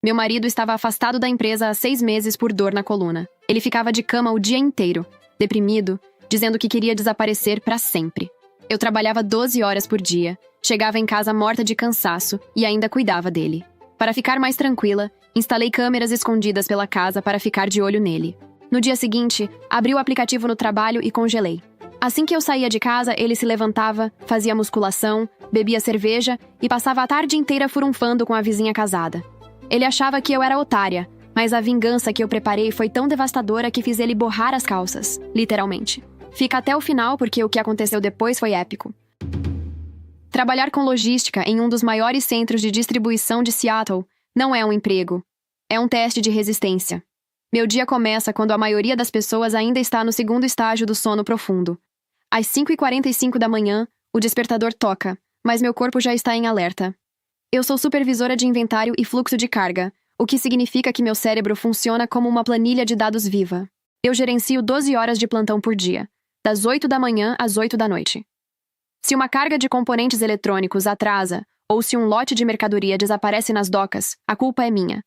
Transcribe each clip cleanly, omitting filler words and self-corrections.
Meu marido estava afastado da empresa há 6 meses por dor na coluna. Ele ficava de cama o dia inteiro, deprimido, dizendo que queria desaparecer para sempre. Eu trabalhava 12 horas por dia, chegava em casa morta de cansaço e ainda cuidava dele. Para ficar mais tranquila, instalei câmeras escondidas pela casa para ficar de olho nele. No dia seguinte, abri o aplicativo no trabalho e congelei. Assim que eu saía de casa, ele se levantava, fazia musculação, bebia cerveja e passava a tarde inteira furunfando com a vizinha casada. Ele achava que eu era otária, mas a vingança que eu preparei foi tão devastadora que fiz ele borrar as calças, literalmente. Fica até o final porque o que aconteceu depois foi épico. Trabalhar com logística em um dos maiores centros de distribuição de Seattle não é um emprego. É um teste de resistência. Meu dia começa quando a maioria das pessoas ainda está no segundo estágio do sono profundo. Às 5h45 da manhã, o despertador toca, mas meu corpo já está em alerta. Eu sou supervisora de inventário e fluxo de carga, o que significa que meu cérebro funciona como uma planilha de dados viva. Eu gerencio 12 horas de plantão por dia, das 8 da manhã às 8 da noite. Se uma carga de componentes eletrônicos atrasa, ou se um lote de mercadoria desaparece nas docas, a culpa é minha.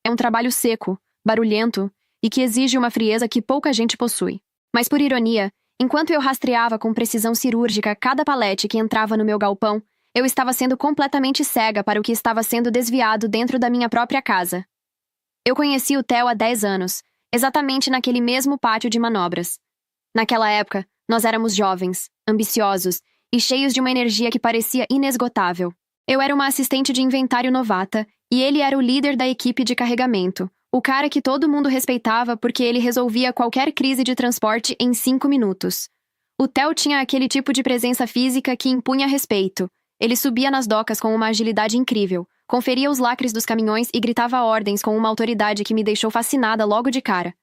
É um trabalho seco, barulhento e que exige uma frieza que pouca gente possui. Mas por ironia, enquanto eu rastreava com precisão cirúrgica cada palete que entrava no meu galpão, eu estava sendo completamente cega para o que estava sendo desviado dentro da minha própria casa. Eu conheci o Theo há 10 anos, exatamente naquele mesmo pátio de manobras. Naquela época, nós éramos jovens, ambiciosos e cheios de uma energia que parecia inesgotável. Eu era uma assistente de inventário novata e ele era o líder da equipe de carregamento, o cara que todo mundo respeitava porque ele resolvia qualquer crise de transporte em 5 minutos. O Theo tinha aquele tipo de presença física que impunha respeito. Ele subia nas docas com uma agilidade incrível, conferia os lacres dos caminhões e gritava ordens com uma autoridade que me deixou fascinada logo de cara.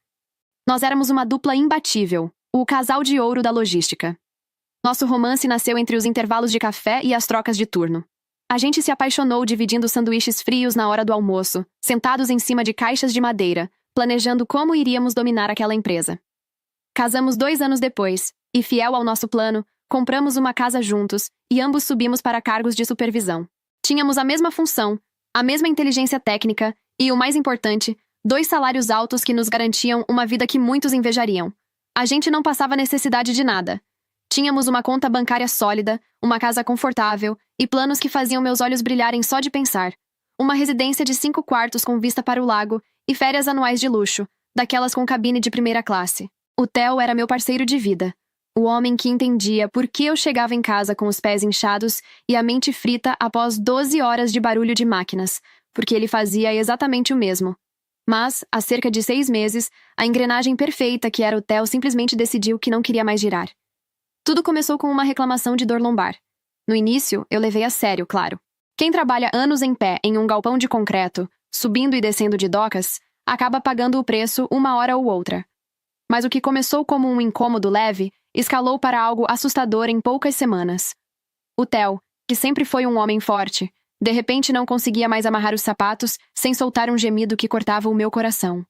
Nós éramos uma dupla imbatível, o casal de ouro da logística. Nosso romance nasceu entre os intervalos de café e as trocas de turno. A gente se apaixonou dividindo sanduíches frios na hora do almoço, sentados em cima de caixas de madeira, planejando como iríamos dominar aquela empresa. Casamos 2 anos depois, e fiel ao nosso plano, compramos uma casa juntos e ambos subimos para cargos de supervisão. Tínhamos a mesma função, a mesma inteligência técnica e, o mais importante, 2 salários altos que nos garantiam uma vida que muitos invejariam. A gente não passava necessidade de nada. Tínhamos uma conta bancária sólida, uma casa confortável e planos que faziam meus olhos brilharem só de pensar. Uma residência de 5 quartos com vista para o lago e férias anuais de luxo, daquelas com cabine de primeira classe. O Theo era meu parceiro de vida. O homem que entendia por que eu chegava em casa com os pés inchados e a mente frita após 12 horas de barulho de máquinas, porque ele fazia exatamente o mesmo. Mas, há cerca de 6 meses, a engrenagem perfeita que era o Theo simplesmente decidiu que não queria mais girar. Tudo começou com uma reclamação de dor lombar. No início, eu levei a sério, claro. Quem trabalha anos em pé em um galpão de concreto, subindo e descendo de docas, acaba pagando o preço uma hora ou outra. Mas o que começou como um incômodo leve escalou para algo assustador em poucas semanas. O Theo, que sempre foi um homem forte, de repente não conseguia mais amarrar os sapatos sem soltar um gemido que cortava o meu coração.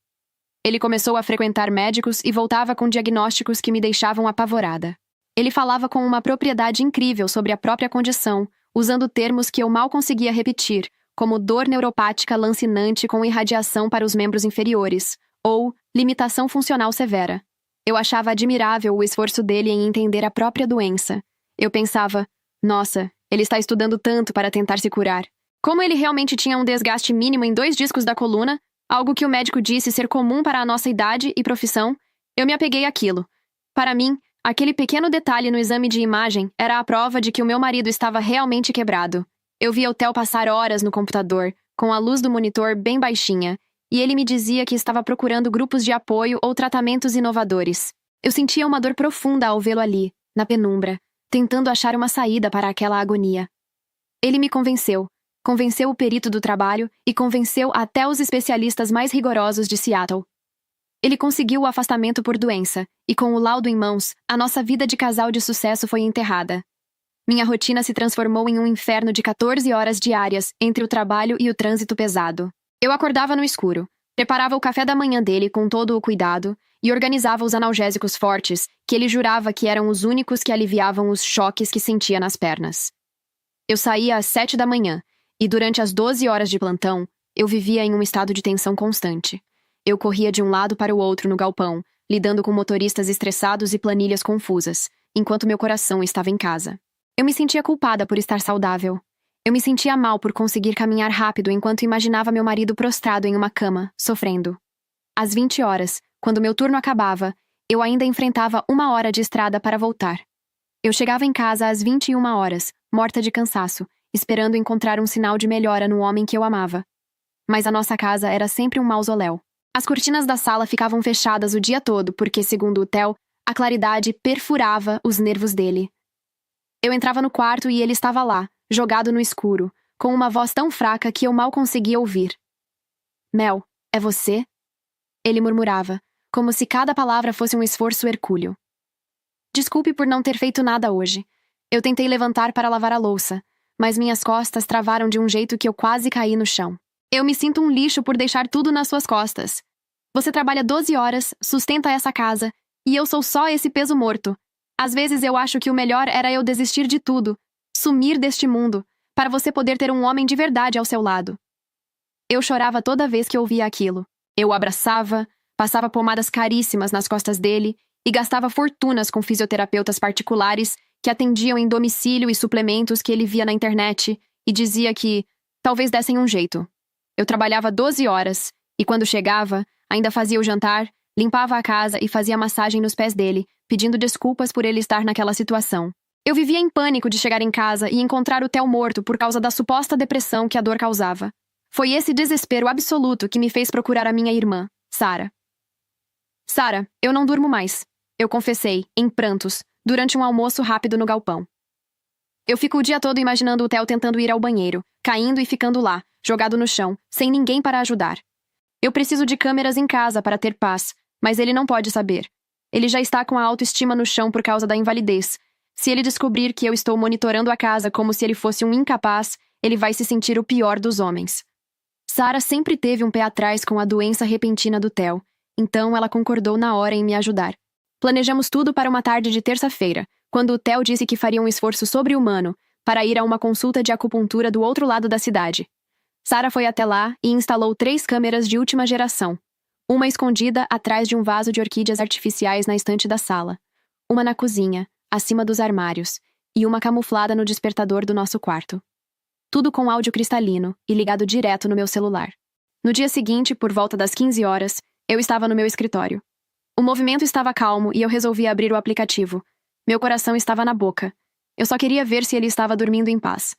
Ele começou a frequentar médicos e voltava com diagnósticos que me deixavam apavorada. Ele falava com uma propriedade incrível sobre a própria condição, usando termos que eu mal conseguia repetir, como dor neuropática lancinante com irradiação para os membros inferiores, ou limitação funcional severa. Eu achava admirável o esforço dele em entender a própria doença. Eu pensava, nossa, ele está estudando tanto para tentar se curar. Como ele realmente tinha um desgaste mínimo em 2 discos da coluna, algo que o médico disse ser comum para a nossa idade e profissão, eu me apeguei àquilo. Para mim, aquele pequeno detalhe no exame de imagem era a prova de que o meu marido estava realmente quebrado. Eu via o Theo passar horas no computador, com a luz do monitor bem baixinha, e ele me dizia que estava procurando grupos de apoio ou tratamentos inovadores. Eu sentia uma dor profunda ao vê-lo ali, na penumbra, tentando achar uma saída para aquela agonia. Ele me convenceu o perito do trabalho e convenceu até os especialistas mais rigorosos de Seattle. Ele conseguiu o afastamento por doença, e com o laudo em mãos, a nossa vida de casal de sucesso foi enterrada. Minha rotina se transformou em um inferno de 14 horas diárias entre o trabalho e o trânsito pesado. Eu acordava no escuro, preparava o café da manhã dele com todo o cuidado e organizava os analgésicos fortes que ele jurava que eram os únicos que aliviavam os choques que sentia nas pernas. Eu saía às 7 da manhã e durante as 12 horas de plantão, Eu vivia em um estado de tensão constante. Eu corria de um lado para o outro no galpão, lidando com motoristas estressados e planilhas confusas, enquanto meu coração estava em casa. Eu me sentia culpada por estar saudável. Eu me sentia mal por conseguir caminhar rápido enquanto imaginava meu marido prostrado em uma cama, sofrendo. Às 20 horas, quando meu turno acabava, eu ainda enfrentava 1 hora de estrada para voltar. Eu chegava em casa às 21 horas, morta de cansaço, esperando encontrar um sinal de melhora no homem que eu amava. Mas a nossa casa era sempre um mausoléu. As cortinas da sala ficavam fechadas o dia todo porque, segundo o Theo, a claridade perfurava os nervos dele. Eu entrava no quarto e ele estava lá, jogado no escuro, com uma voz tão fraca que eu mal conseguia ouvir. Mel, é você? Ele murmurava, como se cada palavra fosse um esforço hercúleo. Desculpe por não ter feito nada hoje. Eu tentei levantar para lavar a louça, mas minhas costas travaram de um jeito que eu quase caí no chão. Eu me sinto um lixo por deixar tudo nas suas costas. Você trabalha 12 horas, sustenta essa casa, e eu sou só esse peso morto. Às vezes eu acho que o melhor era eu desistir de tudo, sumir deste mundo, para você poder ter um homem de verdade ao seu lado. Eu chorava toda vez que ouvia aquilo. Eu o abraçava, passava pomadas caríssimas nas costas dele e gastava fortunas com fisioterapeutas particulares que atendiam em domicílio e suplementos que ele via na internet e dizia que talvez dessem um jeito. Eu trabalhava 12 horas e, quando chegava, ainda fazia o jantar, limpava a casa e fazia massagem nos pés dele, pedindo desculpas por ele estar naquela situação. Eu vivia em pânico de chegar em casa e encontrar o Theo morto por causa da suposta depressão que a dor causava. Foi esse desespero absoluto que me fez procurar a minha irmã, Sarah. Sarah, eu não durmo mais, eu confessei, em prantos, durante um almoço rápido no galpão. Eu fico o dia todo imaginando o Theo tentando ir ao banheiro, caindo e ficando lá, jogado no chão, sem ninguém para ajudar. Eu preciso de câmeras em casa para ter paz, mas ele não pode saber. Ele já está com a autoestima no chão por causa da invalidez. Se ele descobrir que eu estou monitorando a casa como se ele fosse um incapaz, ele vai se sentir o pior dos homens. Sarah sempre teve um pé atrás com a doença repentina do Theo, então ela concordou na hora em me ajudar. Planejamos tudo para uma tarde de terça-feira, quando o Theo disse que faria um esforço sobre-humano para ir a uma consulta de acupuntura do outro lado da cidade. Sarah foi até lá e instalou 3 câmeras de última geração. Uma escondida atrás de um vaso de orquídeas artificiais na estante da sala, uma na cozinha, acima dos armários, e uma camuflada no despertador do nosso quarto. Tudo com áudio cristalino e ligado direto no meu celular. No dia seguinte, por volta das 15 horas, eu estava no meu escritório. O movimento estava calmo e eu resolvi abrir o aplicativo. Meu coração estava na boca. Eu só queria ver se ele estava dormindo em paz.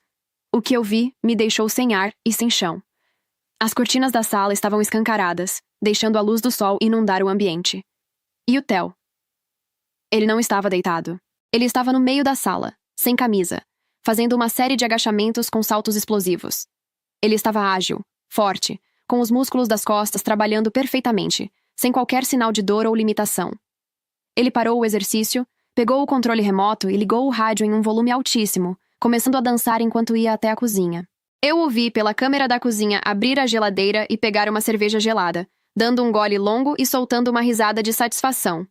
O que eu vi me deixou sem ar e sem chão. As cortinas da sala estavam escancaradas, deixando a luz do sol inundar o ambiente. E o Theo? Ele não estava deitado. Ele estava no meio da sala, sem camisa, fazendo uma série de agachamentos com saltos explosivos. Ele estava ágil, forte, com os músculos das costas trabalhando perfeitamente, sem qualquer sinal de dor ou limitação. Ele parou o exercício, pegou o controle remoto e ligou o rádio em um volume altíssimo, começando a dançar enquanto ia até a cozinha. Eu o vi pela câmera da cozinha abrir a geladeira e pegar uma cerveja gelada, dando um gole longo e soltando uma risada de satisfação.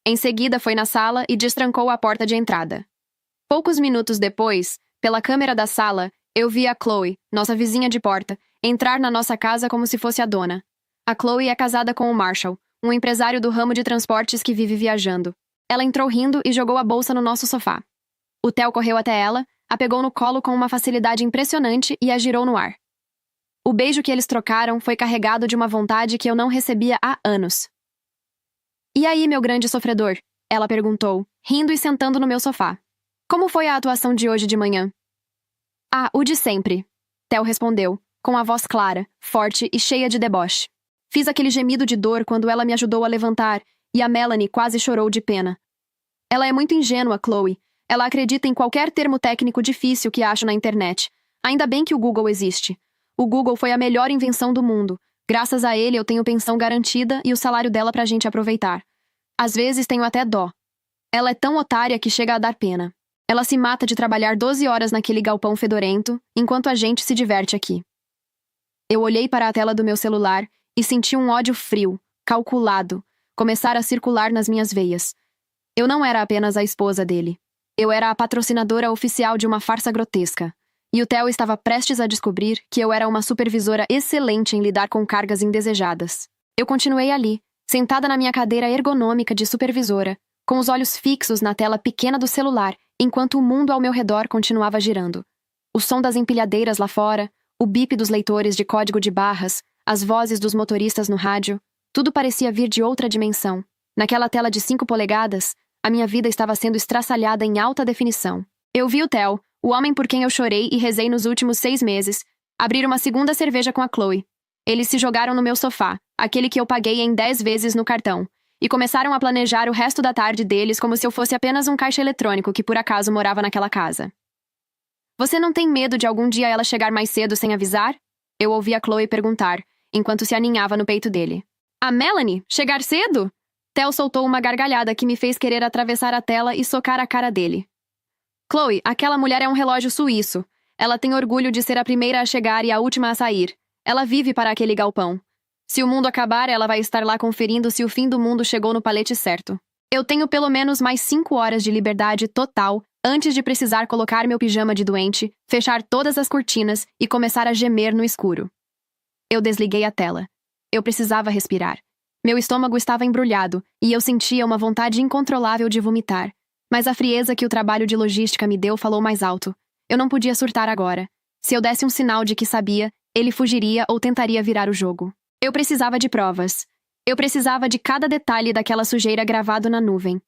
Em seguida foi na sala e destrancou a porta de entrada. Poucos minutos depois, pela câmera da sala, eu vi a Chloe, nossa vizinha de porta, entrar na nossa casa como se fosse a dona. A Chloe é casada com o Marshall, um empresário do ramo de transportes que vive viajando. Ela entrou rindo e jogou a bolsa no nosso sofá. O Theo correu até ela, a pegou no colo com uma facilidade impressionante e a girou no ar. O beijo que eles trocaram foi carregado de uma vontade que eu não recebia há anos. E aí, meu grande sofredor? Ela perguntou, rindo e sentando no meu sofá. Como foi a atuação de hoje de manhã? Ah, o de sempre. Theo respondeu, com a voz clara, forte e cheia de deboche. Fiz aquele gemido de dor quando ela me ajudou a levantar, e a Melanie quase chorou de pena. Ela é muito ingênua, Chloe. Ela acredita em qualquer termo técnico difícil que acha na internet. Ainda bem que o Google existe. O Google foi a melhor invenção do mundo. Graças a ele eu tenho pensão garantida e o salário dela pra gente aproveitar. Às vezes tenho até dó. Ela é tão otária que chega a dar pena. Ela se mata de trabalhar 12 horas naquele galpão fedorento, enquanto a gente se diverte aqui. Eu olhei para a tela do meu celular e senti um ódio frio, calculado, começar a circular nas minhas veias. Eu não era apenas a esposa dele. Eu era a patrocinadora oficial de uma farsa grotesca. E o Theo estava prestes a descobrir que eu era uma supervisora excelente em lidar com cargas indesejadas. Eu continuei ali, sentada na minha cadeira ergonômica de supervisora, com os olhos fixos na tela pequena do celular, enquanto o mundo ao meu redor continuava girando. O som das empilhadeiras lá fora, o bip dos leitores de código de barras, as vozes dos motoristas no rádio, tudo parecia vir de outra dimensão. Naquela tela de 5 polegadas, a minha vida estava sendo estraçalhada em alta definição. Eu vi o Theo, o homem por quem eu chorei e rezei nos últimos 6 meses, abrir uma segunda cerveja com a Chloe. Eles se jogaram no meu sofá, aquele que eu paguei em 10 vezes no cartão, e começaram a planejar o resto da tarde deles como se eu fosse apenas um caixa eletrônico que por acaso morava naquela casa. Você não tem medo de algum dia ela chegar mais cedo sem avisar? Eu ouvi a Chloe perguntar, enquanto se aninhava no peito dele. A Melanie? Chegar cedo? Theo soltou uma gargalhada que me fez querer atravessar a tela e socar a cara dele. Chloe, aquela mulher é um relógio suíço. Ela tem orgulho de ser a primeira a chegar e a última a sair. Ela vive para aquele galpão. Se o mundo acabar, ela vai estar lá conferindo se o fim do mundo chegou no palete certo. Eu tenho pelo menos mais 5 horas de liberdade total antes de precisar colocar meu pijama de doente, fechar todas as cortinas e começar a gemer no escuro. Eu desliguei a tela. Eu precisava respirar. Meu estômago estava embrulhado e eu sentia uma vontade incontrolável de vomitar. Mas a frieza que o trabalho de logística me deu falou mais alto. Eu não podia surtar agora. Se eu desse um sinal de que sabia, ele fugiria ou tentaria virar o jogo. Eu precisava de provas. Eu precisava de cada detalhe daquela sujeira gravado na nuvem.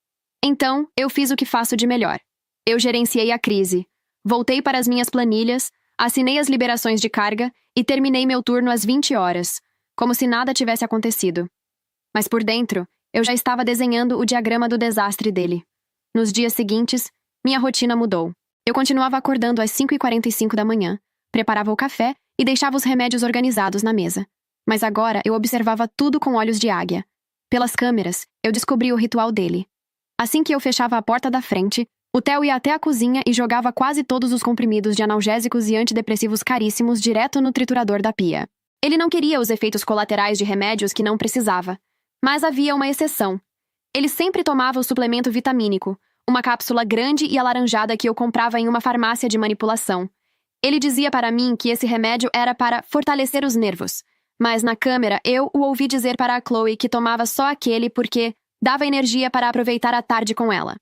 Então, eu fiz o que faço de melhor. Eu gerenciei a crise. Voltei para as minhas planilhas, assinei as liberações de carga e terminei meu turno às 20 horas, como se nada tivesse acontecido. Mas por dentro, eu já estava desenhando o diagrama do desastre dele. Nos dias seguintes, minha rotina mudou. Eu continuava acordando às 5h45 da manhã, preparava o café e deixava os remédios organizados na mesa. Mas agora eu observava tudo com olhos de águia. Pelas câmeras, eu descobri o ritual dele. Assim que eu fechava a porta da frente, o Theo ia até a cozinha e jogava quase todos os comprimidos de analgésicos e antidepressivos caríssimos direto no triturador da pia. Ele não queria os efeitos colaterais de remédios que não precisava. Mas havia uma exceção. Ele sempre tomava o suplemento vitamínico, uma cápsula grande e alaranjada que eu comprava em uma farmácia de manipulação. Ele dizia para mim que esse remédio era para fortalecer os nervos. Mas na câmera eu o ouvi dizer para a Chloe que tomava só aquele porque dava energia para aproveitar a tarde com ela.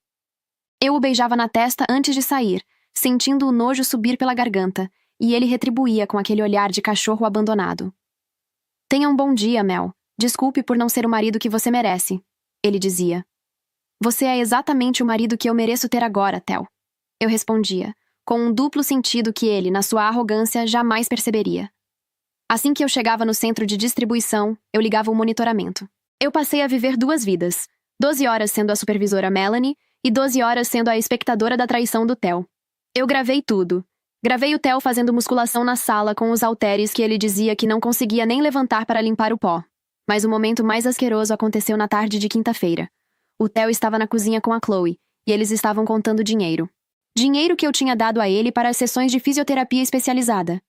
Eu o beijava na testa antes de sair, sentindo o nojo subir pela garganta, e ele retribuía com aquele olhar de cachorro abandonado. Tenha um bom dia, Mel. Desculpe por não ser o marido que você merece, ele dizia. Você é exatamente o marido que eu mereço ter agora, Theo. Eu respondia, com um duplo sentido que ele, na sua arrogância, jamais perceberia. Assim que eu chegava no centro de distribuição, eu ligava o monitoramento. Eu passei a viver 2 vidas, 12 horas sendo a supervisora Melanie e 12 horas sendo a espectadora da traição do Theo. Eu gravei tudo. Gravei o Theo fazendo musculação na sala com os halteres que ele dizia que não conseguia nem levantar para limpar o pó. Mas o momento mais asqueroso aconteceu na tarde de quinta-feira. O Theo estava na cozinha com a Chloe, e eles estavam contando dinheiro. Dinheiro que eu tinha dado a ele para as sessões de fisioterapia especializada.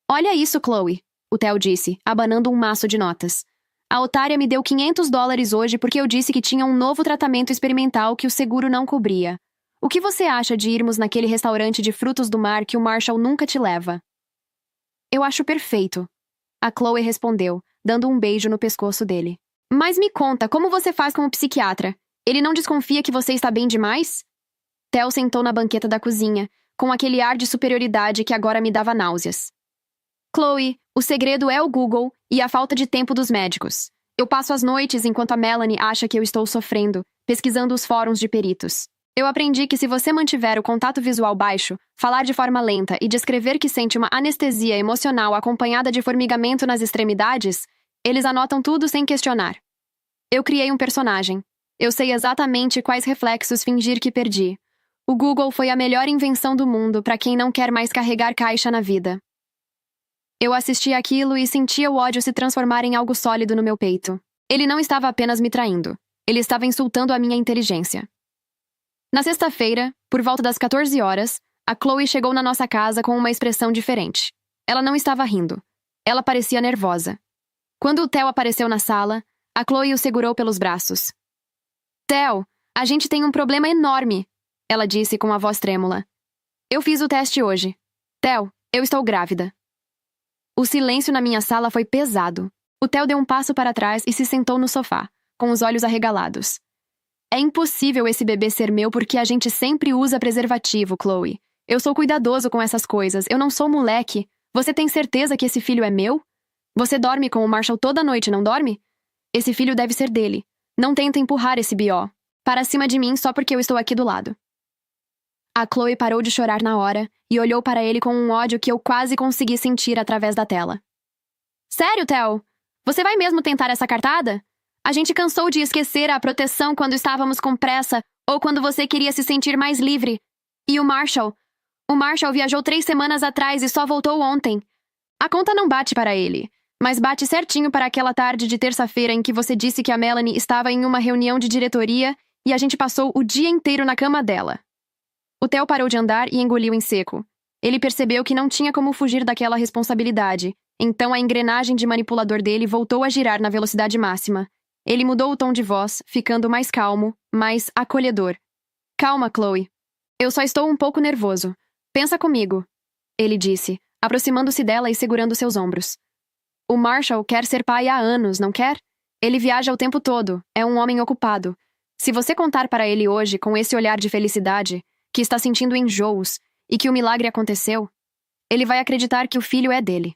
Olha isso, Chloe, o Theo disse, abanando um maço de notas. A otária me deu $500 hoje porque eu disse que tinha um novo tratamento experimental que o seguro não cobria. O que você acha de irmos naquele restaurante de frutos do mar que o Marshall nunca te leva? Eu acho perfeito. A Chloe respondeu, dando um beijo no pescoço dele. Mas me conta, como você faz com o psiquiatra? Ele não desconfia que você está bem demais? Theo sentou na banqueta da cozinha, com aquele ar de superioridade que agora me dava náuseas. Chloe, o segredo é o Google e a falta de tempo dos médicos. Eu passo as noites enquanto a Melanie acha que eu estou sofrendo, pesquisando os fóruns de peritos. Eu aprendi que se você mantiver o contato visual baixo, falar de forma lenta e descrever que sente uma anestesia emocional acompanhada de formigamento nas extremidades, eles anotam tudo sem questionar. Eu criei um personagem. Eu sei exatamente quais reflexos fingir que perdi. O Google foi a melhor invenção do mundo para quem não quer mais carregar caixa na vida. Eu assistia aquilo e sentia o ódio se transformar em algo sólido no meu peito. Ele não estava apenas me traindo. Ele estava insultando a minha inteligência. Na sexta-feira, por volta das 14 horas, a Chloe chegou na nossa casa com uma expressão diferente. Ela não estava rindo. Ela parecia nervosa. Quando o Theo apareceu na sala, a Chloe o segurou pelos braços. Theo, a gente tem um problema enorme, ela disse com a voz trêmula. Eu fiz o teste hoje. Theo, eu estou grávida. O silêncio na minha sala foi pesado. O Theo deu um passo para trás e se sentou no sofá, com os olhos arregalados. É impossível esse bebê ser meu porque a gente sempre usa preservativo, Chloe. Eu sou cuidadoso com essas coisas, eu não sou moleque. Você tem certeza que esse filho é meu? Você dorme com o Marshall toda noite, não dorme? Esse filho deve ser dele. Não tenta empurrar esse B.O. para cima de mim só porque eu estou aqui do lado. A Chloe parou de chorar na hora e olhou para ele com um ódio que eu quase consegui sentir através da tela. Sério, Theo? Você vai mesmo tentar essa cartada? A gente cansou de esquecer a proteção quando estávamos com pressa ou quando você queria se sentir mais livre. E o Marshall? O Marshall viajou 3 semanas atrás e só voltou ontem. A conta não bate para ele, mas bate certinho para aquela tarde de terça-feira em que você disse que a Melanie estava em uma reunião de diretoria e a gente passou o dia inteiro na cama dela. O Theo parou de andar e engoliu em seco. Ele percebeu que não tinha como fugir daquela responsabilidade, então a engrenagem de manipulador dele voltou a girar na velocidade máxima. Ele mudou o tom de voz, ficando mais calmo, mais acolhedor. Calma, Chloe. Eu só estou um pouco nervoso. Pensa comigo, ele disse, aproximando-se dela e segurando seus ombros. O Marshall quer ser pai há anos, não quer? Ele viaja o tempo todo, é um homem ocupado. Se você contar para ele hoje, com esse olhar de felicidade, que está sentindo enjoos e que o milagre aconteceu, ele vai acreditar que o filho é dele.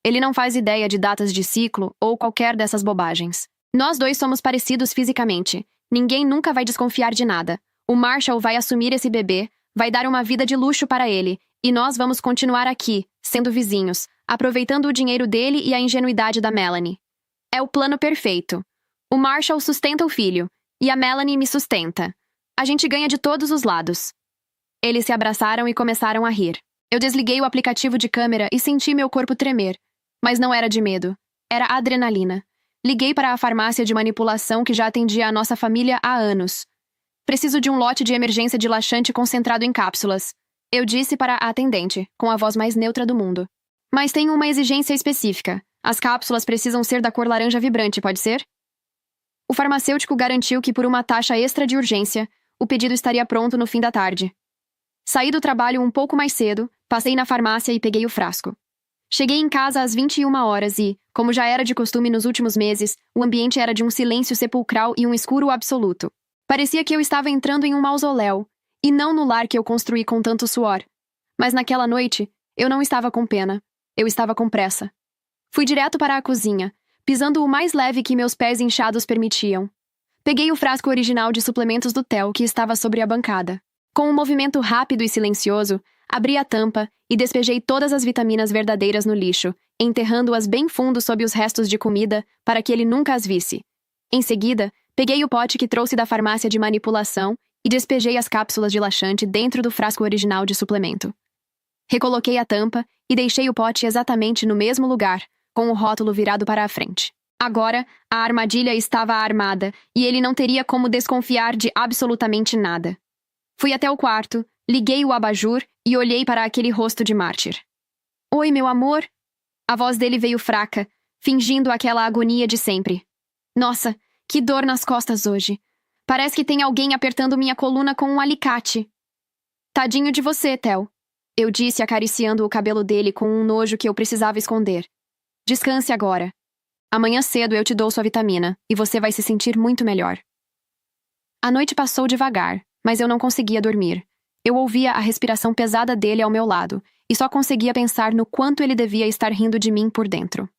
Ele não faz ideia de datas de ciclo ou qualquer dessas bobagens. Nós dois somos parecidos fisicamente. Ninguém nunca vai desconfiar de nada. O Marshall vai assumir esse bebê, vai dar uma vida de luxo para ele, e nós vamos continuar aqui, sendo vizinhos, aproveitando o dinheiro dele e a ingenuidade da Melanie. É o plano perfeito. O Marshall sustenta o filho, e a Melanie me sustenta. A gente ganha de todos os lados. Eles se abraçaram e começaram a rir. Eu desliguei o aplicativo de câmera e senti meu corpo tremer. Mas não era de medo. Era adrenalina. Liguei para a farmácia de manipulação que já atendia a nossa família há anos. Preciso de um lote de emergência de laxante concentrado em cápsulas. Eu disse para a atendente, com a voz mais neutra do mundo. Mas tenho uma exigência específica. As cápsulas precisam ser da cor laranja vibrante, pode ser? O farmacêutico garantiu que por uma taxa extra de urgência, o pedido estaria pronto no fim da tarde. Saí do trabalho um pouco mais cedo, passei na farmácia e peguei o frasco. Cheguei em casa às 21 horas e, como já era de costume nos últimos meses, o ambiente era de um silêncio sepulcral e um escuro absoluto. Parecia que eu estava entrando em um mausoléu, e não no lar que eu construí com tanto suor. Mas naquela noite, eu não estava com pena. Eu estava com pressa. Fui direto para a cozinha, pisando o mais leve que meus pés inchados permitiam. Peguei o frasco original de suplementos do Theo que estava sobre a bancada. Com um movimento rápido e silencioso, abri a tampa e despejei todas as vitaminas verdadeiras no lixo, enterrando-as bem fundo sob os restos de comida para que ele nunca as visse. Em seguida, peguei o pote que trouxe da farmácia de manipulação e despejei as cápsulas de laxante dentro do frasco original de suplemento. Recoloquei a tampa e deixei o pote exatamente no mesmo lugar, com o rótulo virado para a frente. Agora, a armadilha estava armada e ele não teria como desconfiar de absolutamente nada. Fui até o quarto, liguei o abajur e olhei para aquele rosto de mártir. Oi, meu amor? A voz dele veio fraca, fingindo aquela agonia de sempre. Nossa, que dor nas costas hoje. Parece que tem alguém apertando minha coluna com um alicate. Tadinho de você, Theo. Eu disse acariciando o cabelo dele com um nojo que eu precisava esconder. Descanse agora. Amanhã cedo eu te dou sua vitamina e você vai se sentir muito melhor. A noite passou devagar, mas eu não conseguia dormir. Eu ouvia a respiração pesada dele ao meu lado e só conseguia pensar no quanto ele devia estar rindo de mim por dentro.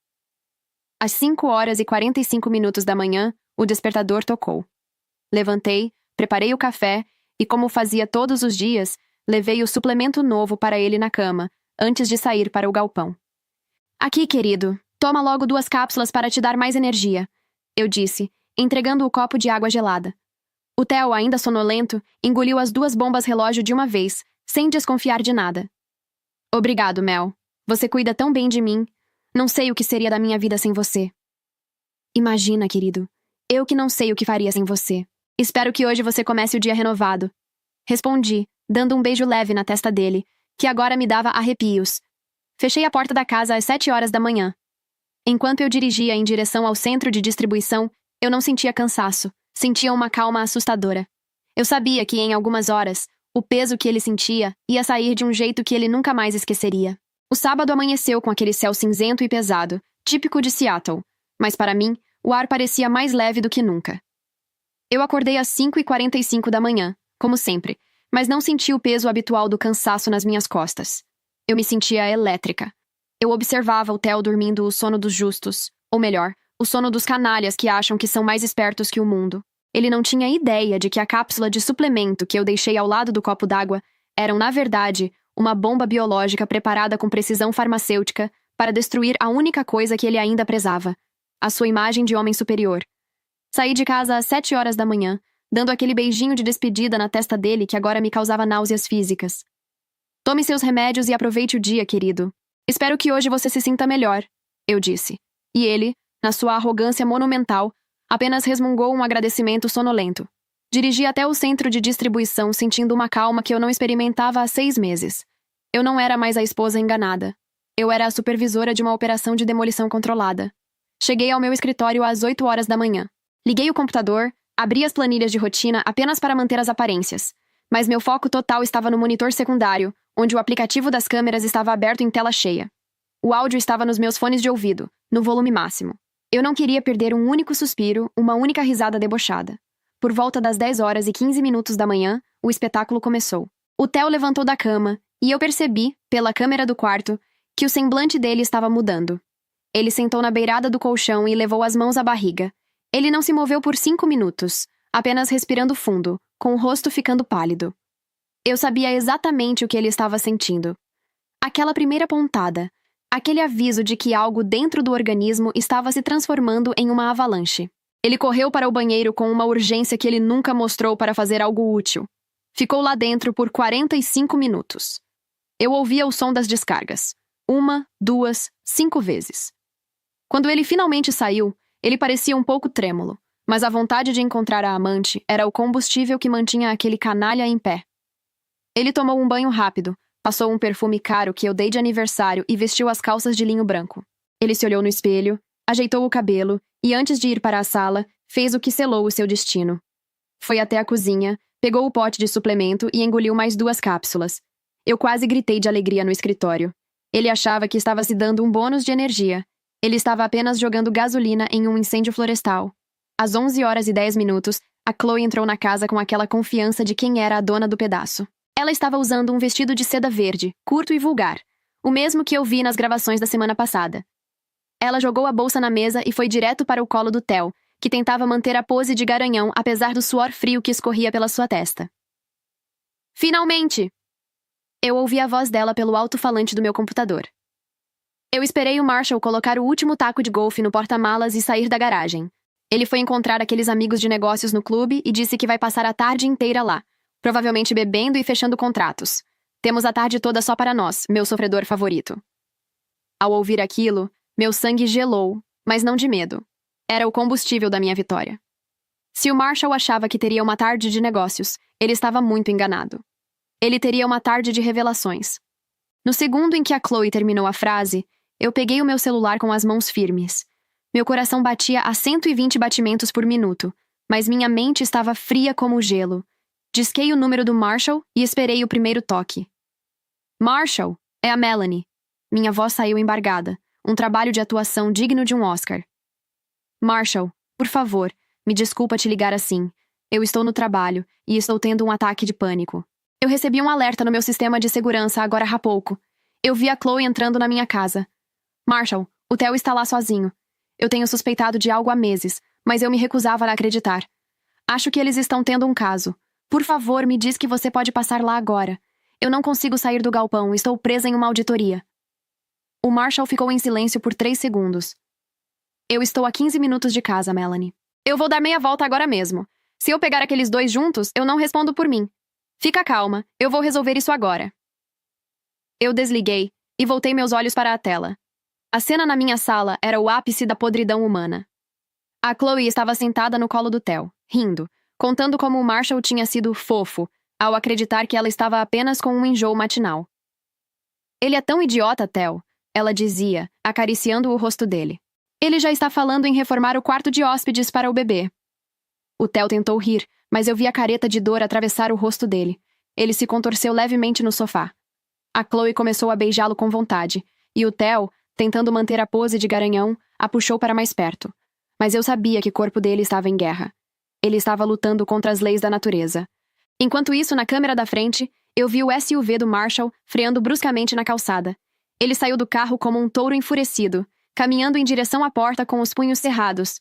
Às 5h45 da manhã, o despertador tocou. Levantei, preparei o café e, como fazia todos os dias, levei o suplemento novo para ele na cama, antes de sair para o galpão. Aqui, querido, toma logo 2 cápsulas para te dar mais energia, eu disse, entregando o copo de água gelada. O Theo, ainda sonolento, engoliu as 2 bombas relógio de uma vez, sem desconfiar de nada. Obrigado, Mel. Você cuida tão bem de mim. Não sei o que seria da minha vida sem você. Imagina, querido. Eu que não sei o que faria sem você. Espero que hoje você comece o dia renovado. Respondi, dando um beijo leve na testa dele, que agora me dava arrepios. Fechei a porta da casa às 7h da manhã. Enquanto eu dirigia em direção ao centro de distribuição, eu não sentia cansaço. Sentia uma calma assustadora. Eu sabia que, em algumas horas, O peso que ele sentia ia sair de um jeito que ele nunca mais esqueceria. O sábado amanheceu com aquele céu cinzento e pesado, típico de Seattle, mas para mim, o ar parecia mais leve do que nunca. Eu acordei às 5h45 da manhã, como sempre, mas não senti o peso habitual do cansaço nas minhas costas. Eu me sentia elétrica. Eu observava o Theo dormindo o sono dos justos, ou melhor, o sono dos canalhas que acham que são mais espertos que o mundo. Ele não tinha ideia de que a cápsula de suplemento que eu deixei ao lado do copo d'água eram, na verdade, uma bomba biológica preparada com precisão farmacêutica para destruir a única coisa que ele ainda prezava, a sua imagem de homem superior. Saí de casa às 7 horas da manhã, dando aquele beijinho de despedida na testa dele que agora me causava náuseas físicas. Tome seus remédios e aproveite o dia, querido. Espero que hoje você se sinta melhor, eu disse. E ele, na sua arrogância monumental, apenas resmungou um agradecimento sonolento. Dirigi até o centro de distribuição sentindo uma calma que eu não experimentava há 6 meses. Eu não era mais a esposa enganada. Eu era a supervisora de uma operação de demolição controlada. Cheguei ao meu escritório às 8 horas da manhã. Liguei o computador, abri as planilhas de rotina apenas para manter as aparências. Mas meu foco total estava no monitor secundário, onde o aplicativo das câmeras estava aberto em tela cheia. O áudio estava nos meus fones de ouvido, no volume máximo. Eu não queria perder um único suspiro, uma única risada debochada. Por volta das 10h15 da manhã, o espetáculo começou. O Theo levantou da cama, e eu percebi, pela câmera do quarto, que o semblante dele estava mudando. Ele sentou na beirada do colchão e levou as mãos à barriga. Ele não se moveu por 5 minutos, apenas respirando fundo, com o rosto ficando pálido. Eu sabia exatamente o que ele estava sentindo. Aquela primeira pontada, aquele aviso de que algo dentro do organismo estava se transformando em uma avalanche. Ele correu para o banheiro com uma urgência que ele nunca mostrou para fazer algo útil. Ficou lá dentro por 45 minutos. Eu ouvia o som das descargas. 1, 2, 5 vezes. Quando ele finalmente saiu, ele parecia um pouco trêmulo, mas a vontade de encontrar a amante era o combustível que mantinha aquele canalha em pé. Ele tomou um banho rápido, passou um perfume caro que eu dei de aniversário e vestiu as calças de linho branco. Ele se olhou no espelho, ajeitou o cabelo e, antes de ir para a sala, fez o que selou o seu destino. Foi até a cozinha, pegou o pote de suplemento e engoliu mais 2 cápsulas. Eu quase gritei de alegria no escritório. Ele achava que estava se dando um bônus de energia. Ele estava apenas jogando gasolina em um incêndio florestal. Às 11h10, a Chloe entrou na casa com aquela confiança de quem era a dona do pedaço. Ela estava usando um vestido de seda verde, curto e vulgar, o mesmo que eu vi nas gravações da semana passada. Ela jogou a bolsa na mesa e foi direto para o colo do Theo, que tentava manter a pose de garanhão apesar do suor frio que escorria pela sua testa. Finalmente! Eu ouvi a voz dela pelo alto-falante do meu computador. Eu esperei o Marshall colocar o último taco de golfe no porta-malas e sair da garagem. Ele foi encontrar aqueles amigos de negócios no clube e disse que vai passar a tarde inteira lá, provavelmente bebendo e fechando contratos. Temos a tarde toda só para nós, meu sofredor favorito. Ao ouvir aquilo, meu sangue gelou, mas não de medo. Era o combustível da minha vitória. Se o Marshall achava que teria uma tarde de negócios, ele estava muito enganado. Ele teria uma tarde de revelações. No segundo em que a Chloe terminou a frase, eu peguei o meu celular com as mãos firmes. Meu coração batia a 120 batimentos por minuto, mas minha mente estava fria como gelo. Disquei o número do Marshall e esperei o primeiro toque. Marshall, é a Melanie. Minha voz saiu embargada. Um trabalho de atuação digno de um Oscar. Marshall, por favor, me desculpa te ligar assim. Eu estou no trabalho e estou tendo um ataque de pânico. Eu recebi um alerta no meu sistema de segurança agora há pouco. Eu vi a Chloe entrando na minha casa. Marshall, o Theo está lá sozinho. Eu tenho suspeitado de algo há meses, mas eu me recusava a acreditar. Acho que eles estão tendo um caso. Por favor, me diz que você pode passar lá agora. Eu não consigo sair do galpão, estou presa em uma auditoria. O Marshall ficou em silêncio por 3 segundos. Eu estou a 15 minutos de casa, Melanie. Eu vou dar meia volta agora mesmo. Se eu pegar aqueles 2 juntos, eu não respondo por mim. Fica calma, eu vou resolver isso agora. Eu desliguei e voltei meus olhos para a tela. A cena na minha sala era o ápice da podridão humana. A Chloe estava sentada no colo do Theo, rindo, contando como o Marshall tinha sido fofo, ao acreditar que ela estava apenas com um enjoo matinal. Ele é tão idiota, Theo, ela dizia, acariciando o rosto dele. Ele já está falando em reformar o quarto de hóspedes para o bebê. O Theo tentou rir, mas eu vi a careta de dor atravessar o rosto dele. ele se contorceu levemente no sofá. A Chloe começou a beijá-lo com vontade, e o Theo, tentando manter a pose de garanhão, a puxou para mais perto. Mas eu sabia que o corpo dele estava em guerra. Ele estava lutando contra as leis da natureza. Enquanto isso, na câmera da frente, eu vi o SUV do Marshall freando bruscamente na calçada. Ele saiu do carro como um touro enfurecido, caminhando em direção à porta com os punhos cerrados.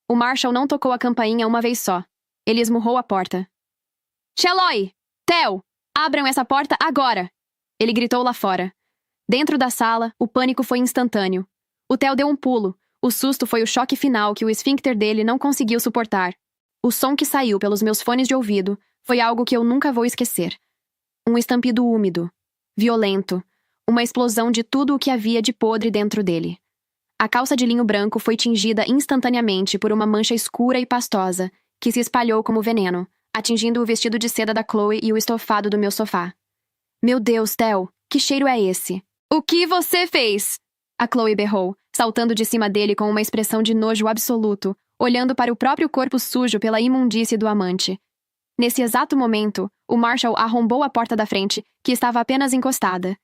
O Marshall não tocou a campainha uma vez só. Ele esmurrou a porta. Sheloy! Theo! Abram essa porta agora! Ele gritou lá fora. Dentro da sala, o pânico foi instantâneo. O Theo deu um pulo. O susto foi o choque final que o esfíncter dele não conseguiu suportar. O som que saiu pelos meus fones de ouvido foi algo que eu nunca vou esquecer. Um estampido úmido, violento, uma explosão de tudo o que havia de podre dentro dele. A calça de linho branco foi tingida instantaneamente por uma mancha escura e pastosa, que se espalhou como veneno, atingindo o vestido de seda da Chloe e o estofado do meu sofá. Meu Deus, Theo, que cheiro é esse? O que você fez? A Chloe berrou, saltando de cima dele com uma expressão de nojo absoluto, olhando para o próprio corpo sujo pela imundície do amante. Nesse exato momento, o Marshall arrombou a porta da frente, que estava apenas encostada.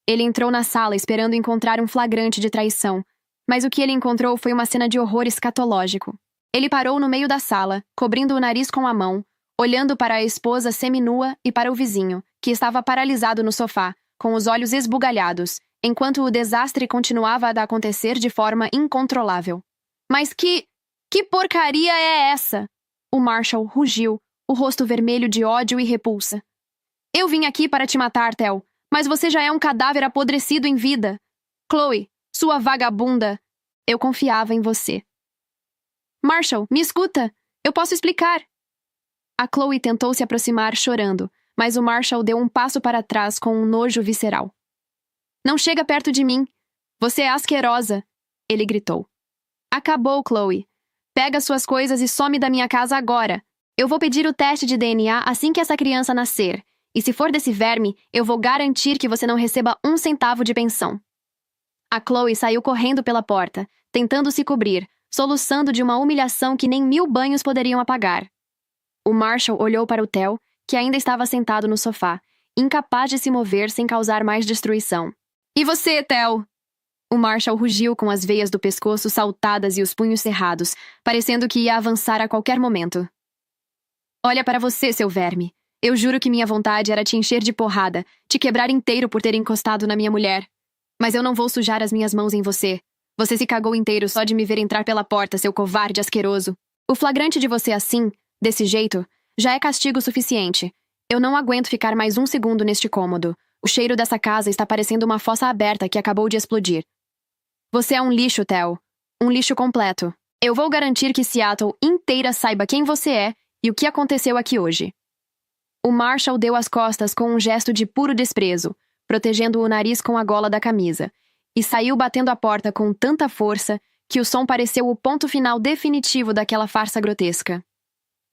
Ele entrou na sala esperando encontrar um flagrante de traição, mas o que ele encontrou foi uma cena de horror escatológico. Ele parou no meio da sala, cobrindo o nariz com a mão, olhando para a esposa seminua e para o vizinho, que estava paralisado no sofá, com os olhos esbugalhados, enquanto o desastre continuava a acontecer de forma incontrolável. Mas que porcaria é essa? O Marshall rugiu, o rosto vermelho de ódio e repulsa. Eu vim aqui para te matar, Theo, mas você já é um cadáver apodrecido em vida. Chloe, sua vagabunda, eu confiava em você. Marshall, me escuta, eu posso explicar. A Chloe tentou se aproximar chorando, mas o Marshall deu um passo para trás com um nojo visceral. Não chega perto de mim. Você é asquerosa, ele gritou. Acabou, Chloe. Pega suas coisas e some da minha casa agora. Eu vou pedir o teste de DNA assim que essa criança nascer. E se for desse verme, eu vou garantir que você não receba 1 centavo de pensão. A Chloe saiu correndo pela porta, tentando se cobrir, soluçando de uma humilhação que nem 1000 banhos poderiam apagar. O Marshall olhou para o Theo, que ainda estava sentado no sofá, incapaz de se mover sem causar mais destruição. E você, Theo? O Marshall rugiu com as veias do pescoço saltadas e os punhos cerrados, parecendo que ia avançar a qualquer momento. Olha para você, seu verme. Eu juro que minha vontade era te encher de porrada, te quebrar inteiro por ter encostado na minha mulher. Mas eu não vou sujar as minhas mãos em você. Você se cagou inteiro só de me ver entrar pela porta, seu covarde asqueroso. O flagrante de você assim, desse jeito, já é castigo suficiente. Eu não aguento ficar mais 1 segundo neste cômodo. O cheiro dessa casa está parecendo uma fossa aberta que acabou de explodir. Você é um lixo, Theo. Um lixo completo. Eu vou garantir que Seattle inteira saiba quem você é e o que aconteceu aqui hoje. O Marshall deu as costas com um gesto de puro desprezo, protegendo o nariz com a gola da camisa, e saiu batendo a porta com tanta força que o som pareceu o ponto final definitivo daquela farsa grotesca.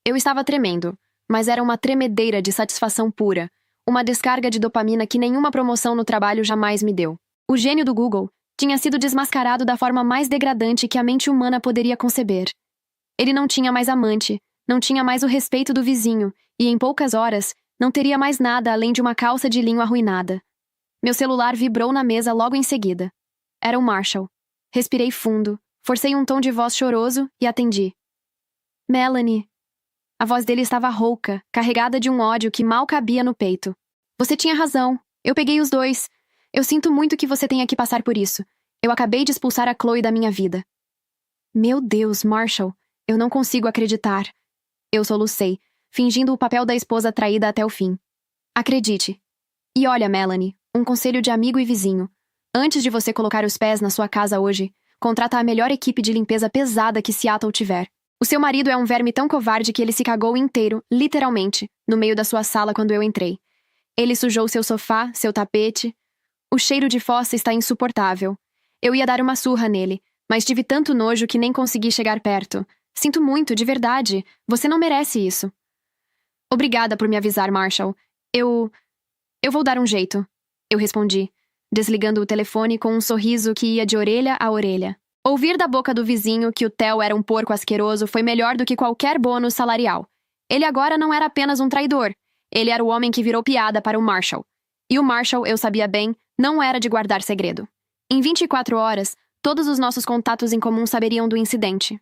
Eu estava tremendo, mas era uma tremedeira de satisfação pura, uma descarga de dopamina que nenhuma promoção no trabalho jamais me deu. O gênio do Google tinha sido desmascarado da forma mais degradante que a mente humana poderia conceber. Ele não tinha mais amante, não tinha mais o respeito do vizinho, e em poucas horas não teria mais nada além de uma calça de linho arruinada. Meu celular vibrou na mesa logo em seguida. Era o Marshall. Respirei fundo, forcei um tom de voz choroso e atendi. Melanie. A voz dele estava rouca, carregada de um ódio que mal cabia no peito. Você tinha razão. Eu peguei os dois. Eu sinto muito que você tenha que passar por isso. Eu acabei de expulsar a Chloe da minha vida. Meu Deus, Marshall. Eu não consigo acreditar. Eu solucei, fingindo o papel da esposa traída até o fim. Acredite. E olha, Melanie, um conselho de amigo e vizinho. Antes de você colocar os pés na sua casa hoje, contrata a melhor equipe de limpeza pesada que Seattle tiver. O seu marido é um verme tão covarde que ele se cagou inteiro, literalmente, no meio da sua sala quando eu entrei. Ele sujou seu sofá, seu tapete. O cheiro de fossa está insuportável. Eu ia dar uma surra nele, mas tive tanto nojo que nem consegui chegar perto. Sinto muito, de verdade. Você não merece isso. Obrigada por me avisar, Marshall. Eu vou dar um jeito. Eu respondi, desligando o telefone com um sorriso que ia de orelha a orelha. Ouvir da boca do vizinho que o Theo era um porco asqueroso foi melhor do que qualquer bônus salarial. Ele agora não era apenas um traidor. Ele era o homem que virou piada para o Marshall. E o Marshall, eu sabia bem, não era de guardar segredo. Em 24 horas, todos os nossos contatos em comum saberiam do incidente.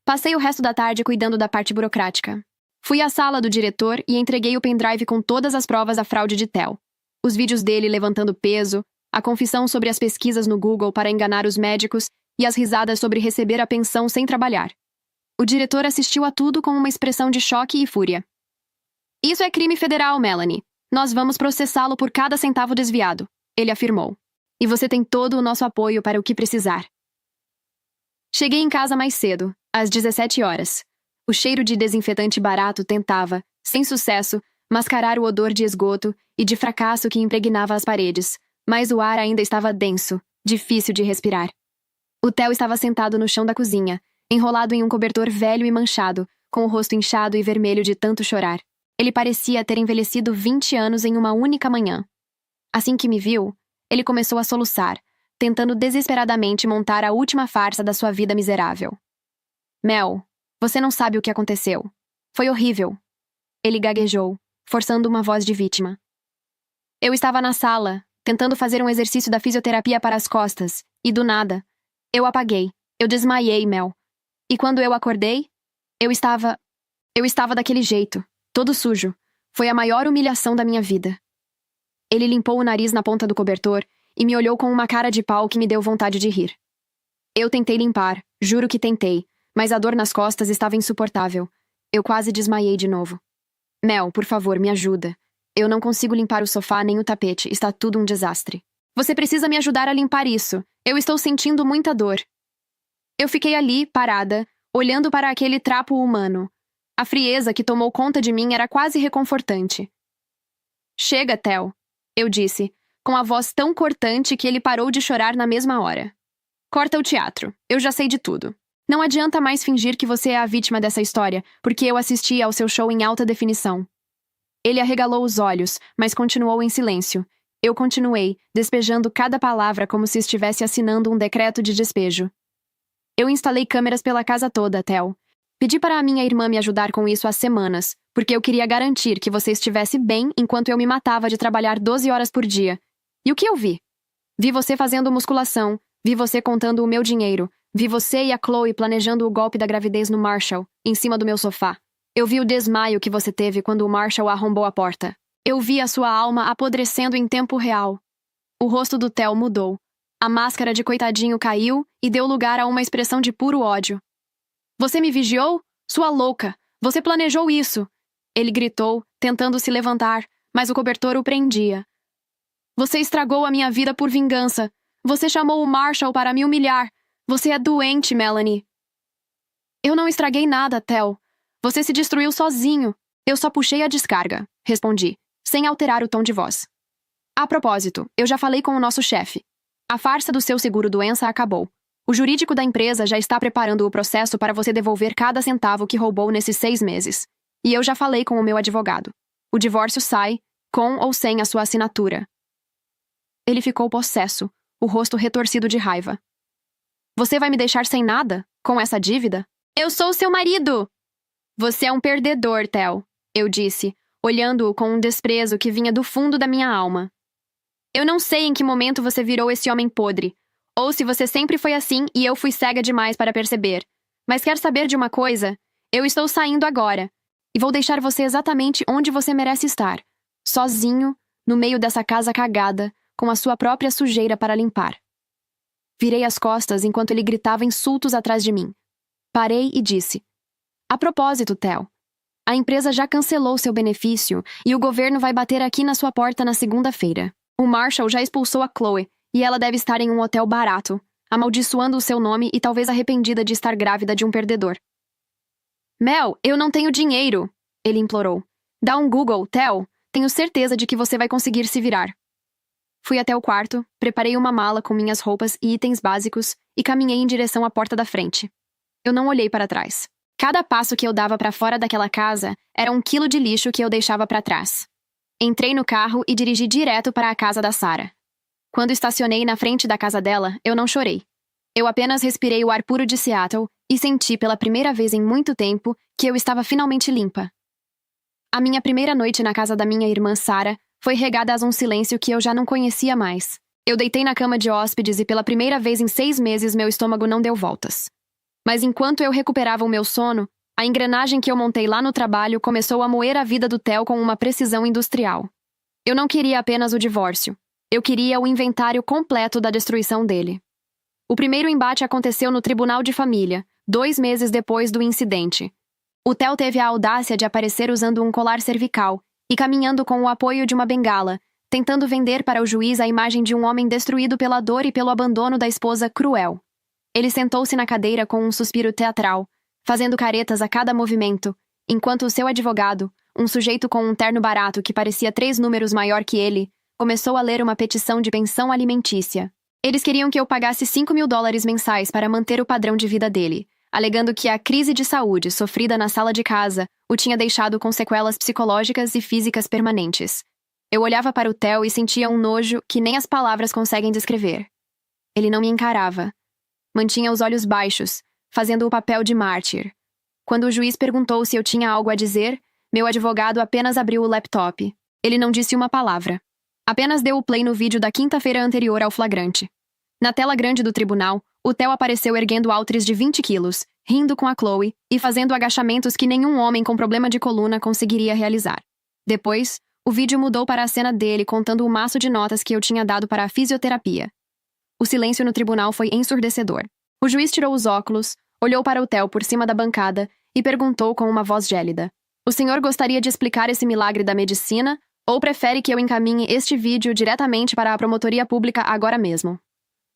Passei o resto da tarde cuidando da parte burocrática. Fui à sala do diretor e entreguei o pendrive com todas as provas da fraude de Theo. Os vídeos dele levantando peso, a confissão sobre as pesquisas no Google para enganar os médicos e as risadas sobre receber a pensão sem trabalhar. O diretor assistiu a tudo com uma expressão de choque e fúria. Isso é crime federal, Melanie. Nós vamos processá-lo por cada centavo desviado, ele afirmou. E você tem todo o nosso apoio para o que precisar. Cheguei em casa mais cedo, às 17 horas. O cheiro de desinfetante barato tentava, sem sucesso, mascarar o odor de esgoto e de fracasso que impregnava as paredes, mas o ar ainda estava denso, difícil de respirar. O Theo estava sentado no chão da cozinha, enrolado em um cobertor velho e manchado, com o rosto inchado e vermelho de tanto chorar. Ele parecia ter envelhecido 20 anos em uma única manhã. Assim que me viu, ele começou a soluçar, tentando desesperadamente montar a última farsa da sua vida miserável. Mel, você não sabe o que aconteceu. Foi horrível. Ele gaguejou, forçando uma voz de vítima. Eu estava na sala, tentando fazer um exercício da fisioterapia para as costas, e do nada, eu apaguei. Eu desmaiei, Mel. E quando eu acordei, eu estava daquele jeito, todo sujo. Foi a maior humilhação da minha vida. Ele limpou o nariz na ponta do cobertor e me olhou com uma cara de pau que me deu vontade de rir. Eu tentei limpar, juro que tentei, mas a dor nas costas estava insuportável. Eu quase desmaiei de novo. Mel, por favor, me ajuda. Eu não consigo limpar o sofá nem o tapete, está tudo um desastre. Você precisa me ajudar a limpar isso. Eu estou sentindo muita dor. Eu fiquei ali, parada, olhando para aquele trapo humano. A frieza que tomou conta de mim era quase reconfortante. Chega, Theo, eu disse, com a voz tão cortante que ele parou de chorar na mesma hora. Corta o teatro, eu já sei de tudo. Não adianta mais fingir que você é a vítima dessa história, porque eu assisti ao seu show em alta definição. Ele arregalou os olhos, mas continuou em silêncio. Eu continuei, despejando cada palavra como se estivesse assinando um decreto de despejo. Eu instalei câmeras pela casa toda, Theo. Pedi para a minha irmã me ajudar com isso há semanas, porque eu queria garantir que você estivesse bem enquanto eu me matava de trabalhar 12 horas por dia. E o que eu vi? Vi você fazendo musculação, vi você contando o meu dinheiro, vi você e a Chloe planejando o golpe da gravidez no Marshall, em cima do meu sofá. Eu vi o desmaio que você teve quando o Marshall arrombou a porta. Eu vi a sua alma apodrecendo em tempo real. O rosto do Theo mudou. A máscara de coitadinho caiu e deu lugar a uma expressão de puro ódio. Você me vigiou? Sua louca! Você planejou isso! Ele gritou, tentando se levantar, mas o cobertor o prendia. Você estragou a minha vida por vingança. Você chamou o Marshall para me humilhar. Você é doente, Melanie. Eu não estraguei nada, Theo. Você se destruiu sozinho. Eu só puxei a descarga, respondi, sem alterar o tom de voz. A propósito, eu já falei com o nosso chefe. A farsa do seu seguro-doença acabou. O jurídico da empresa já está preparando o processo para você devolver cada centavo que roubou nesses 6 meses. E eu já falei com o meu advogado. O divórcio sai, com ou sem a sua assinatura. Ele ficou possesso, o rosto retorcido de raiva. Você vai me deixar sem nada? Com essa dívida? Eu sou seu marido! Você é um perdedor, Theo, eu disse, olhando-o com um desprezo que vinha do fundo da minha alma. Eu não sei em que momento você virou esse homem podre, ou se você sempre foi assim e eu fui cega demais para perceber. Mas quer saber de uma coisa? Eu estou saindo agora, e vou deixar você exatamente onde você merece estar, sozinho, no meio dessa casa cagada, com a sua própria sujeira para limpar. Virei as costas enquanto ele gritava insultos atrás de mim. Parei e disse: A propósito, Theo, a empresa já cancelou seu benefício e o governo vai bater aqui na sua porta na segunda-feira. O Marshall já expulsou a Chloe e ela deve estar em um hotel barato, amaldiçoando o seu nome e talvez arrependida de estar grávida de um perdedor. Mel, eu não tenho dinheiro, ele implorou. Dá um Google, Theo. Tenho certeza de que você vai conseguir se virar. Fui até o quarto, preparei uma mala com minhas roupas e itens básicos e caminhei em direção à porta da frente. Eu não olhei para trás. Cada passo que eu dava para fora daquela casa era 1 quilo de lixo que eu deixava para trás. Entrei no carro e dirigi direto para a casa da Sarah. Quando estacionei na frente da casa dela, eu não chorei. Eu apenas respirei o ar puro de Seattle e senti pela primeira vez em muito tempo que eu estava finalmente limpa. A minha primeira noite na casa da minha irmã Sarah foi regada a um silêncio que eu já não conhecia mais. Eu deitei na cama de hóspedes e pela primeira vez em 6 meses meu estômago não deu voltas. Mas enquanto eu recuperava o meu sono, a engrenagem que eu montei lá no trabalho começou a moer a vida do Theo com uma precisão industrial. Eu não queria apenas o divórcio. Eu queria o inventário completo da destruição dele. O primeiro embate aconteceu no Tribunal de Família, 2 meses depois do incidente. O Theo teve a audácia de aparecer usando um colar cervical e caminhando com o apoio de uma bengala, tentando vender para o juiz a imagem de um homem destruído pela dor e pelo abandono da esposa cruel. Ele sentou-se na cadeira com um suspiro teatral, fazendo caretas a cada movimento, enquanto o seu advogado, um sujeito com um terno barato que parecia 3 números maior que ele, começou a ler uma petição de pensão alimentícia. Eles queriam que eu pagasse $5.000 mensais para manter o padrão de vida dele, alegando que a crise de saúde sofrida na sala de casa o tinha deixado com sequelas psicológicas e físicas permanentes. Eu olhava para o Theo e sentia um nojo que nem as palavras conseguem descrever. Ele não me encarava. Mantinha os olhos baixos, fazendo o papel de mártir. Quando o juiz perguntou se eu tinha algo a dizer, meu advogado apenas abriu o laptop. Ele não disse uma palavra. Apenas deu o play no vídeo da quinta-feira anterior ao flagrante. Na tela grande do tribunal, o Theo apareceu erguendo halteres de 20 quilos, rindo com a Chloe e fazendo agachamentos que nenhum homem com problema de coluna conseguiria realizar. Depois, o vídeo mudou para a cena dele contando o maço de notas que eu tinha dado para a fisioterapia. O silêncio no tribunal foi ensurdecedor. O juiz tirou os óculos, olhou para o Theo por cima da bancada e perguntou com uma voz gélida: "O senhor gostaria de explicar esse milagre da medicina ou prefere que eu encaminhe este vídeo diretamente para a promotoria pública agora mesmo?"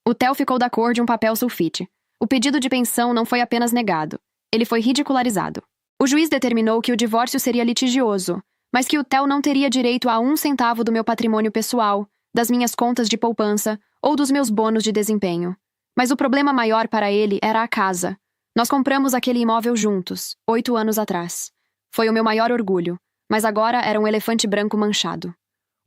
O Theo ficou da cor de um papel sulfite. O pedido de pensão não foi apenas negado. Ele foi ridicularizado. O juiz determinou que o divórcio seria litigioso, mas que o Theo não teria direito a 1 centavo do meu patrimônio pessoal, das minhas contas de poupança ou dos meus bônus de desempenho. Mas o problema maior para ele era a casa. Nós compramos aquele imóvel juntos, 8 anos atrás. Foi o meu maior orgulho, mas agora era um elefante branco manchado.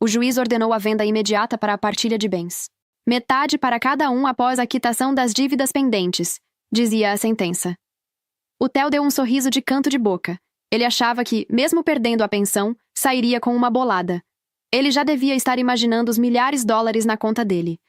O juiz ordenou a venda imediata para a partilha de bens. Metade para cada um após a quitação das dívidas pendentes, dizia a sentença. O Theo deu um sorriso de canto de boca. Ele achava que, mesmo perdendo a pensão, sairia com uma bolada. Ele já devia estar imaginando os milhares de dólares na conta dele.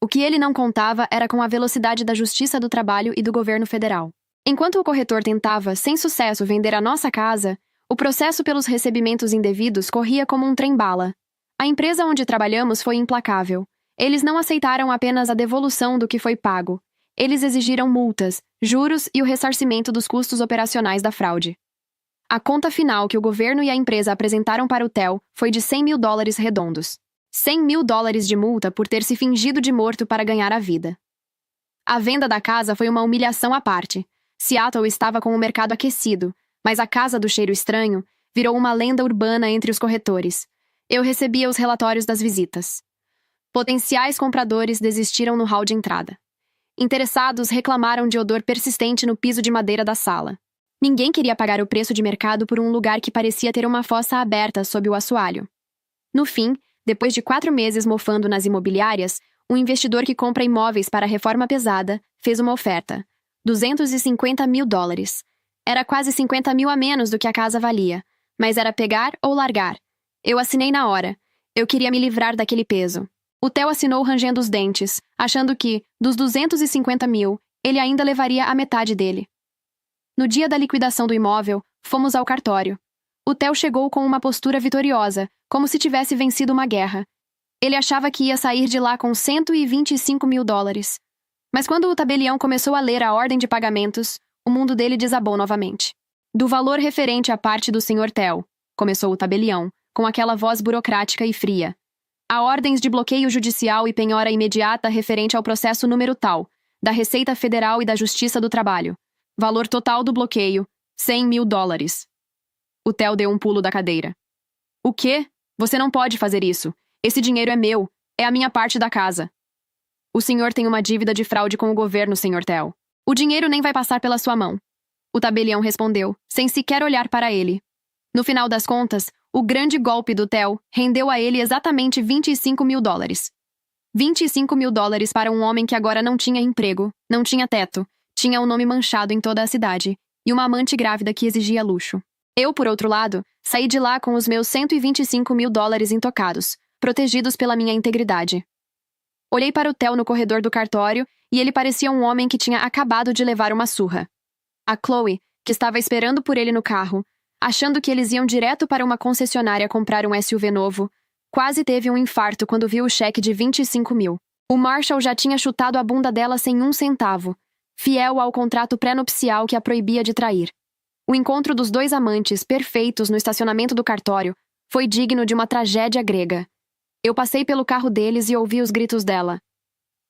O que ele não contava era com a velocidade da Justiça do Trabalho e do governo federal. Enquanto o corretor tentava, sem sucesso, vender a nossa casa, o processo pelos recebimentos indevidos corria como um trem-bala. A empresa onde trabalhamos foi implacável. Eles não aceitaram apenas a devolução do que foi pago. Eles exigiram multas, juros e o ressarcimento dos custos operacionais da fraude. A conta final que o governo e a empresa apresentaram para o Theo foi de $100.000 redondos. $100.000 de multa por ter se fingido de morto para ganhar a vida. A venda da casa foi uma humilhação à parte. Seattle estava com o mercado aquecido, mas a casa do cheiro estranho virou uma lenda urbana entre os corretores. Eu recebia os relatórios das visitas. Potenciais compradores desistiram no hall de entrada. Interessados reclamaram de odor persistente no piso de madeira da sala. Ninguém queria pagar o preço de mercado por um lugar que parecia ter uma fossa aberta sob o assoalho. No fim, depois de 4 meses mofando nas imobiliárias, um investidor que compra imóveis para reforma pesada fez uma oferta. $250.000. Era quase 50 mil a menos do que a casa valia, mas era pegar ou largar. Eu assinei na hora. Eu queria me livrar daquele peso. O Theo assinou rangendo os dentes, achando que, dos 250 mil, ele ainda levaria a metade dele. No dia da liquidação do imóvel, fomos ao cartório. O Theo chegou com uma postura vitoriosa, como se tivesse vencido uma guerra. Ele achava que ia sair de lá com $125.000. Mas quando o tabelião começou a ler a ordem de pagamentos, o mundo dele desabou novamente. "Do valor referente à parte do Sr. Theo", começou o tabelião, com aquela voz burocrática e fria. "Há ordens de bloqueio judicial e penhora imediata referente ao processo número tal, da Receita Federal e da Justiça do Trabalho. Valor total do bloqueio, $100.000. O Theo deu um pulo da cadeira. "O quê? Você não pode fazer isso. Esse dinheiro é meu. É a minha parte da casa." "O senhor tem uma dívida de fraude com o governo, Sr. Theo. O dinheiro nem vai passar pela sua mão." O tabelião respondeu, sem sequer olhar para ele. No final das contas, o grande golpe do Theo rendeu a ele exatamente $25.000. $25.000 para um homem que agora não tinha emprego, não tinha teto, tinha o nome manchado em toda a cidade, e uma amante grávida que exigia luxo. Eu, por outro lado, saí de lá com os meus $125.000 intocados, protegidos pela minha integridade. Olhei para o Theo no corredor do cartório e ele parecia um homem que tinha acabado de levar uma surra. A Chloe, que estava esperando por ele no carro, achando que eles iam direto para uma concessionária comprar um SUV novo, quase teve um infarto quando viu o cheque de 25 mil. O Marshall já tinha chutado a bunda dela sem um centavo, fiel ao contrato pré-nupcial que a proibia de trair. O encontro dos dois amantes, perfeitos no estacionamento do cartório, foi digno de uma tragédia grega. Eu passei pelo carro deles e ouvi os gritos dela.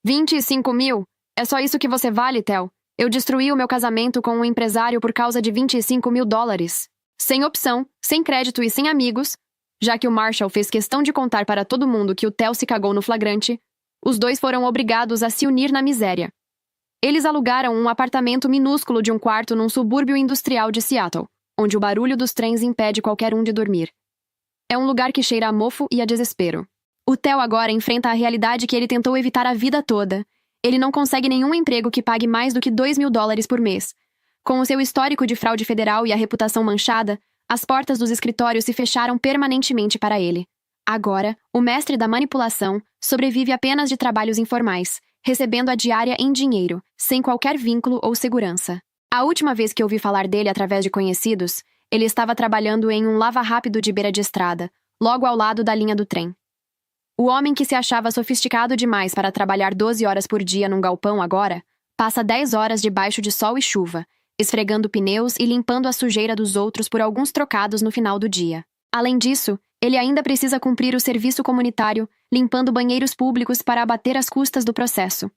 25 mil? É só isso que você vale, Theo? Eu destruí o meu casamento com um empresário por causa de 25 mil dólares. Sem opção, sem crédito e sem amigos, já que o Marshall fez questão de contar para todo mundo que o Theo se cagou no flagrante, os dois foram obrigados a se unir na miséria. Eles alugaram um apartamento minúsculo de um quarto num subúrbio industrial de Seattle, onde o barulho dos trens impede qualquer um de dormir. É um lugar que cheira a mofo e a desespero. O Theo agora enfrenta a realidade que ele tentou evitar a vida toda. Ele não consegue nenhum emprego que pague mais do que $2.000 por mês. Com o seu histórico de fraude federal e a reputação manchada, as portas dos escritórios se fecharam permanentemente para ele. Agora, o mestre da manipulação sobrevive apenas de trabalhos informais, recebendo a diária em dinheiro, sem qualquer vínculo ou segurança. A última vez que ouvi falar dele através de conhecidos, ele estava trabalhando em um lava-rápido de beira de estrada, logo ao lado da linha do trem. O homem que se achava sofisticado demais para trabalhar 12 horas por dia num galpão agora, passa 10 horas debaixo de sol e chuva, esfregando pneus e limpando a sujeira dos outros por alguns trocados no final do dia. Além disso, ele ainda precisa cumprir o serviço comunitário, limpando banheiros públicos para abater as custas do processo.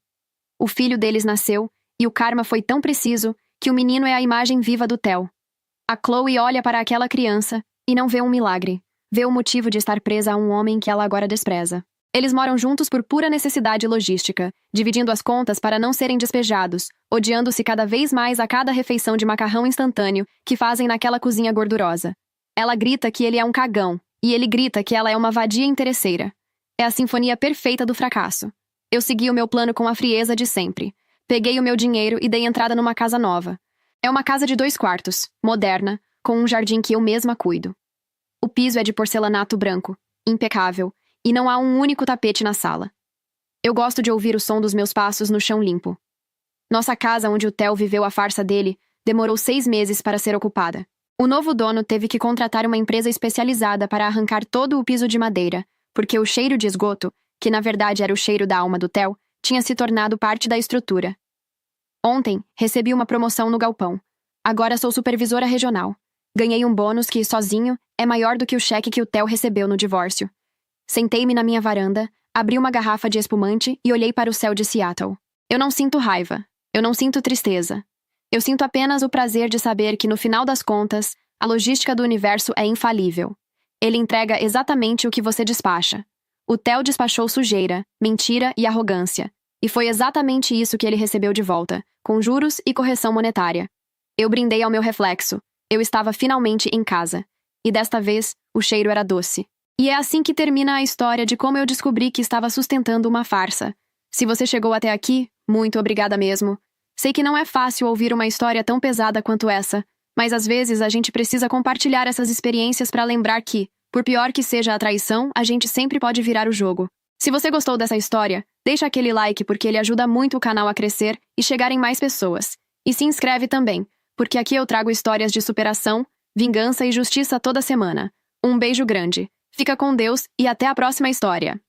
O filho deles nasceu, e o karma foi tão preciso que o menino é a imagem viva do Theo. A Chloe olha para aquela criança e não vê um milagre, vê o motivo de estar presa a um homem que ela agora despreza. Eles moram juntos por pura necessidade logística, dividindo as contas para não serem despejados, odiando-se cada vez mais a cada refeição de macarrão instantâneo que fazem naquela cozinha gordurosa. Ela grita que ele é um cagão, e ele grita que ela é uma vadia interesseira. É a sinfonia perfeita do fracasso. Eu segui o meu plano com a frieza de sempre. Peguei o meu dinheiro e dei entrada numa casa nova. É uma casa de 2 quartos, moderna, com um jardim que eu mesma cuido. O piso é de porcelanato branco, impecável, e não há um único tapete na sala. Eu gosto de ouvir o som dos meus passos no chão limpo. Nossa casa onde o Theo viveu a farsa dele demorou 6 meses para ser ocupada. O novo dono teve que contratar uma empresa especializada para arrancar todo o piso de madeira, porque o cheiro de esgoto, que na verdade era o cheiro da alma do Theo, tinha se tornado parte da estrutura. Ontem, recebi uma promoção no galpão. Agora sou supervisora regional. Ganhei um bônus que, sozinho, é maior do que o cheque que o Theo recebeu no divórcio. Sentei-me na minha varanda, abri uma garrafa de espumante e olhei para o céu de Seattle. Eu não sinto raiva. Eu não sinto tristeza. Eu sinto apenas o prazer de saber que, no final das contas, a logística do universo é infalível. Ele entrega exatamente o que você despacha. O Theo despachou sujeira, mentira e arrogância. E foi exatamente isso que ele recebeu de volta, com juros e correção monetária. Eu brindei ao meu reflexo. Eu estava finalmente em casa. E desta vez, o cheiro era doce. E é assim que termina a história de como eu descobri que estava sustentando uma farsa. Se você chegou até aqui, muito obrigada mesmo. Sei que não é fácil ouvir uma história tão pesada quanto essa, mas às vezes a gente precisa compartilhar essas experiências para lembrar que, por pior que seja a traição, a gente sempre pode virar o jogo. Se você gostou dessa história, deixa aquele like porque ele ajuda muito o canal a crescer e chegar em mais pessoas. E se inscreve também, porque aqui eu trago histórias de superação, vingança e justiça toda semana. Um beijo grande. Fica com Deus e até a próxima história.